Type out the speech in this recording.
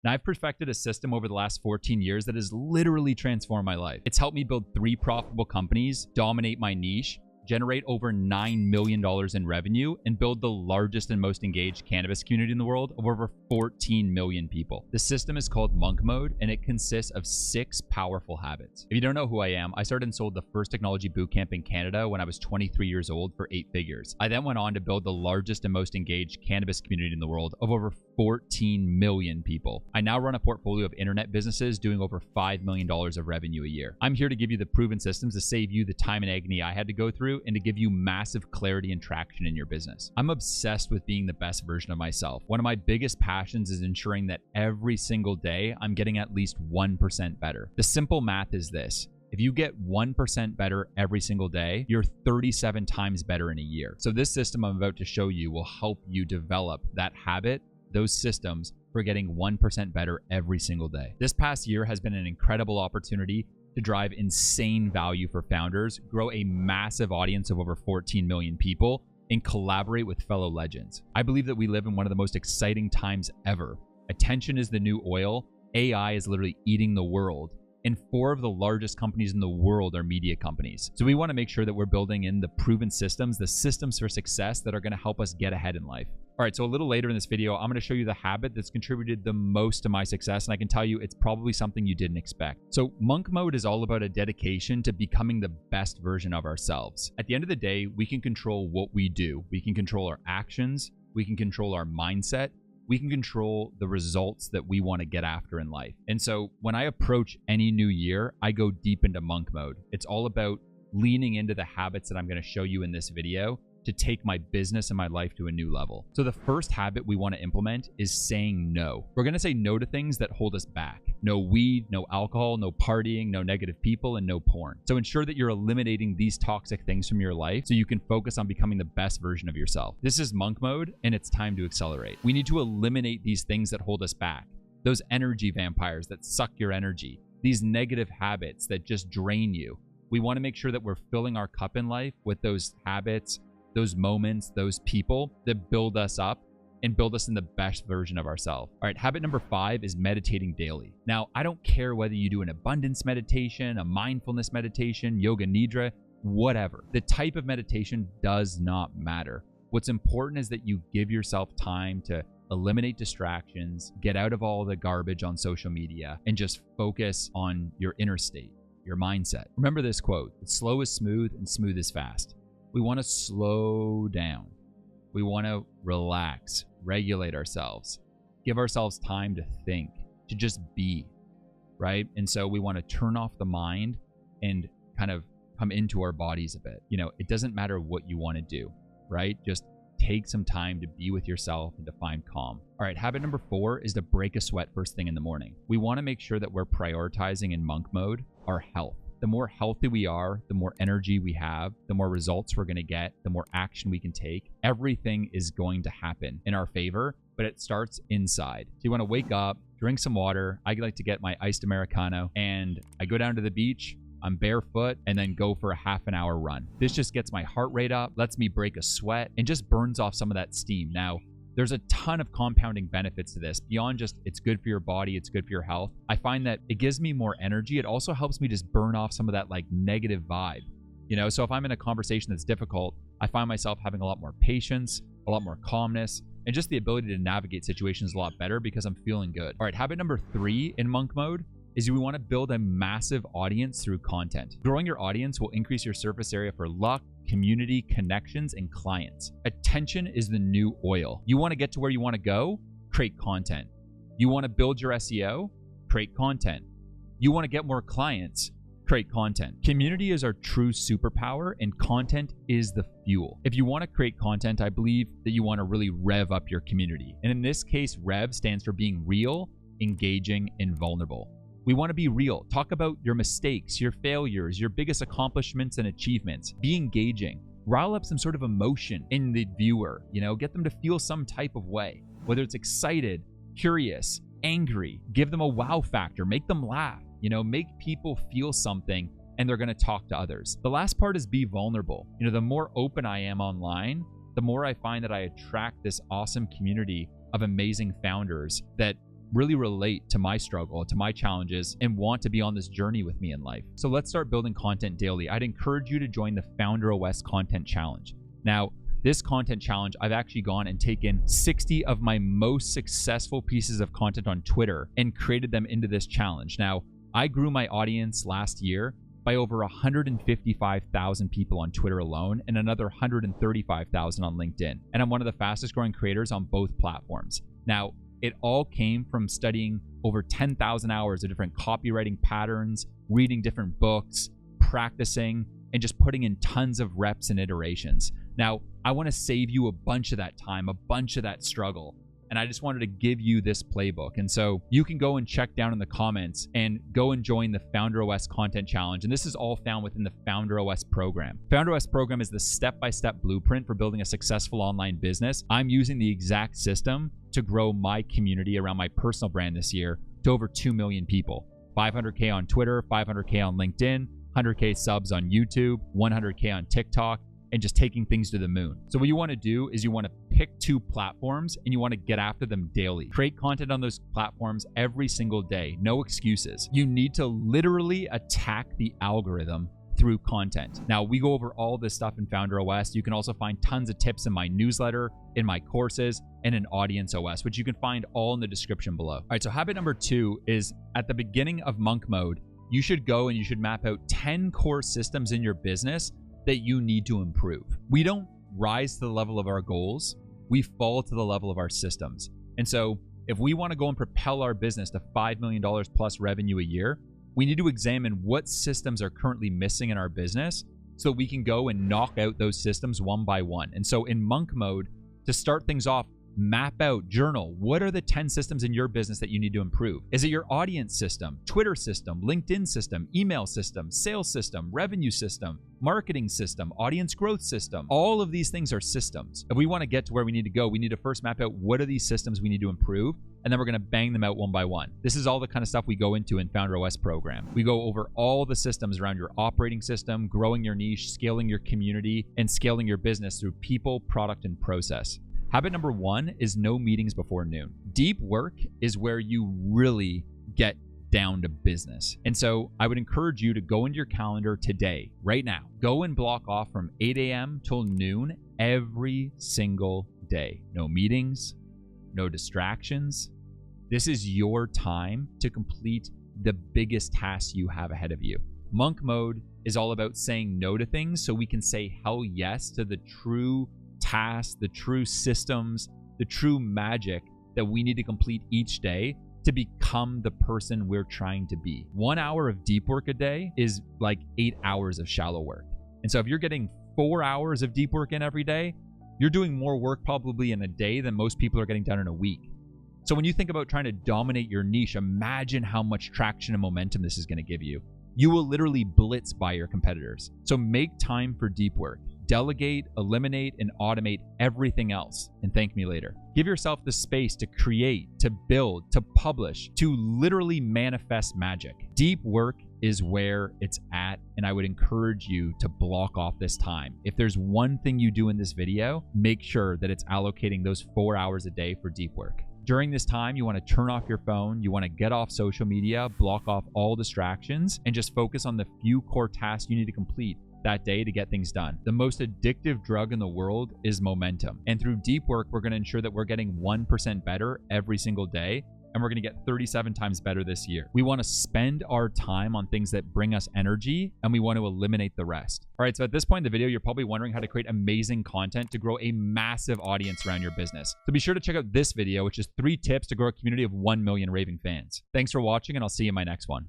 Now, I've perfected a system over the last 14 years that has literally transformed my life. It's helped me build 3 profitable companies, dominate my niche, generate over $9 million in revenue, and build the largest and most engaged cannabis community in the world of over 14 million people. The system is called Monk Mode, and it consists of 6 powerful habits. If you don't know who I am, I started and sold the first technology bootcamp in Canada when I was 23 years old for 8 figures. I then went on to build the largest and most engaged cannabis community in the world of over 14 million people. I now run a portfolio of internet businesses doing over $5 million of revenue a year. I'm here to give you the proven systems to save you the time and agony I had to go through and to give you massive clarity and traction in your business. I'm obsessed with being the best version of myself. One of my biggest passions is ensuring that every single day I'm getting at least 1% better. The simple math is this. If you get 1% better every single day, you're 37 times better in a year. So this system I'm about to show you will help you develop that habit, those systems for getting 1% better every single day. This past year has been an incredible opportunity to drive insane value for founders, grow a massive audience of over 14 million people, and collaborate with fellow legends. I believe that we live in one of the most exciting times ever. Attention is the new oil. AI is literally eating the world. And 4 of the largest companies in the world are media companies. So we want to make sure that we're building in the proven systems, the systems for success that are going to help us get ahead in life. All right, so a little later in this video, I'm going to show you the habit that's contributed the most to my success, and I can tell you it's probably something you didn't expect. So Monk Mode is all about a dedication to becoming the best version of ourselves. At the end of the day, we can control what we do. We can control our actions. We can control our mindset. We can control the results that we want to get after in life. And so when I approach any new year, I go deep into Monk Mode. It's all about leaning into the habits that I'm going to show you in this video to take my business and my life to a new level. So the first habit we want to implement is saying no. We're going to say no to things that hold us back. No weed, no alcohol, no partying, no negative people, and no porn. So ensure that you're eliminating these toxic things from your life so you can focus on becoming the best version of yourself. This is Monk Mode, and it's time to accelerate. We need to eliminate these things that hold us back. Those energy vampires that suck your energy. These negative habits that just drain you. We want to make sure that we're filling our cup in life with those habits, those moments, those people that build us up and build us in the best version of ourselves. All right, habit number 5 is meditating daily. Now, I don't care whether you do an abundance meditation, a mindfulness meditation, yoga nidra, whatever. The type of meditation does not matter. What's important is that you give yourself time to eliminate distractions, get out of all the garbage on social media, and just focus on your inner state, your mindset. Remember this quote, slow is smooth and smooth is fast. We want to slow down. We want to relax, regulate ourselves, give ourselves time to think, to just be, right? And so we want to turn off the mind and kind of come into our bodies a bit. You know, it doesn't matter what you want to do, right? Just take some time to be with yourself and to find calm. All right, habit number 4 is to break a sweat first thing in the morning. We want to make sure that we're prioritizing in Monk Mode our health. The more healthy we are, the more energy we have, the more results we're going to get, the more action we can take. Everything is going to happen in our favor, but it starts inside. So you want to wake up, drink some water. I like to get my iced Americano, and I go down to the beach. I'm barefoot and then go for a half an hour run. This just gets my heart rate up, lets me break a sweat, and just burns off some of that steam. Now, there's a ton of compounding benefits to this beyond just it's good for your body, it's good for your health. I find that it gives me more energy. It also helps me just burn off some of that like negative vibe, you know? So if I'm in a conversation that's difficult, I find myself having a lot more patience, a lot more calmness, and just the ability to navigate situations a lot better because I'm feeling good. All right, habit number 3 in Monk Mode is we want to build a massive audience through content. Growing your audience will increase your surface area for luck, community, connections, and clients. Attention is the new oil. You want to get to where you want to go? Create content. You want to build your SEO? Create content. You want to get more clients? Create content. Community is our true superpower, and content is the fuel. If you want to create content, I believe that you want to really rev up your community. And in this case, rev stands for being real, engaging, and vulnerable. We want to be real. Talk about your mistakes, your failures, your biggest accomplishments and achievements. Be engaging. Rile up some sort of emotion in the viewer, you know, get them to feel some type of way, whether it's excited, curious, angry. Give them a wow factor, make them laugh, you know, make people feel something, and they're going to talk to others. The last part is be vulnerable. You know, the more open I am online, the more I find that I attract this awesome community of amazing founders that really relate to my struggle, to my challenges, and want to be on this journey with me in life. So let's start building content daily. I'd encourage you to join the Founder OS Content Challenge. Now, this content challenge, I've actually gone and taken 60 of my most successful pieces of content on Twitter and created them into this challenge. Now, I grew my audience last year by over 155,000 people on Twitter alone and another 135,000 on LinkedIn. And I'm one of the fastest growing creators on both platforms. Now, it all came from studying over 10,000 hours of different copywriting patterns, reading different books, practicing, and just putting in tons of reps and iterations. Now, I want to save you a bunch of that time, a bunch of that struggle. And I just wanted to give you this playbook. And so you can go and check down in the comments and go and join the Founder OS Content Challenge. And this is all found within the Founder OS program. Founder OS program is the step-by-step blueprint for building a successful online business. I'm using the exact system to grow my community around my personal brand this year to over 2 million people. 500K on Twitter, 500K on LinkedIn, 100K subs on YouTube, 100K on TikTok, and just taking things to the moon. So what you want to do is you want to pick 2 platforms and you want to get after them daily. Create content on those platforms every single day. No excuses. You need to literally attack the algorithm through content. Now, we go over all this stuff in Founder OS. You can also find tons of tips in my newsletter, in my courses, and in Audience OS, which you can find all in the description below. All right, so habit number 2 is at the beginning of monk mode, you should go and you should map out 10 core systems in your business that you need to improve. We don't rise to the level of our goals, we fall to the level of our systems. And so if we want to go and propel our business to $5 million plus revenue a year, we need to examine what systems are currently missing in our business so we can go and knock out those systems one by one. And so in monk mode, to start things off, map out, journal. What are the 10 systems in your business that you need to improve? Is it your audience system, Twitter system, LinkedIn system, email system, sales system, revenue system, marketing system, audience growth system? All of these things are systems. If we want to get to where we need to go, we need to first map out what are these systems we need to improve, and then we're going to bang them out one by one. This is all the kind of stuff we go into in Founder OS program. We go over all the systems around your operating system, growing your niche, scaling your community, and scaling your business through people, product, and process. Habit number 1 is no meetings before noon. Deep work is where you really get down to business. And so I would encourage you to go into your calendar today, right now. Go and block off from 8 a.m. till noon every single day. No meetings, no distractions. This is your time to complete the biggest tasks you have ahead of you. Monk mode is all about saying no to things so we can say hell yes to the true tasks, the true systems, the true magic that we need to complete each day to become the person we're trying to be. 1 hour of deep work a day is like 8 hours of shallow work. And so if you're getting 4 hours of deep work in every day, you're doing more work probably in a day than most people are getting done in a week. So when you think about trying to dominate your niche, imagine how much traction and momentum this is going to give you. You will literally blitz by your competitors. So make time for deep work. Delegate, eliminate, and automate everything else, and thank me later. Give yourself the space to create, to build, to publish, to literally manifest magic. Deep work is where it's at, and I would encourage you to block off this time. If there's one thing you do in this video, make sure that it's allocating those 4 hours a day for deep work. During this time, you want to turn off your phone, you want to get off social media, block off all distractions, and just focus on the few core tasks you need to complete that day to get things done. The most addictive drug in the world is momentum. And through deep work, we're going to ensure that we're getting 1% better every single day. And we're going to get 37 times better this year. We want to spend our time on things that bring us energy, and we want to eliminate the rest. All right, so at this point in the video, you're probably wondering how to create amazing content to grow a massive audience around your business. So be sure to check out this video, which is 3 tips to grow a community of 1 million raving fans. Thanks for watching, and I'll see you in my next one.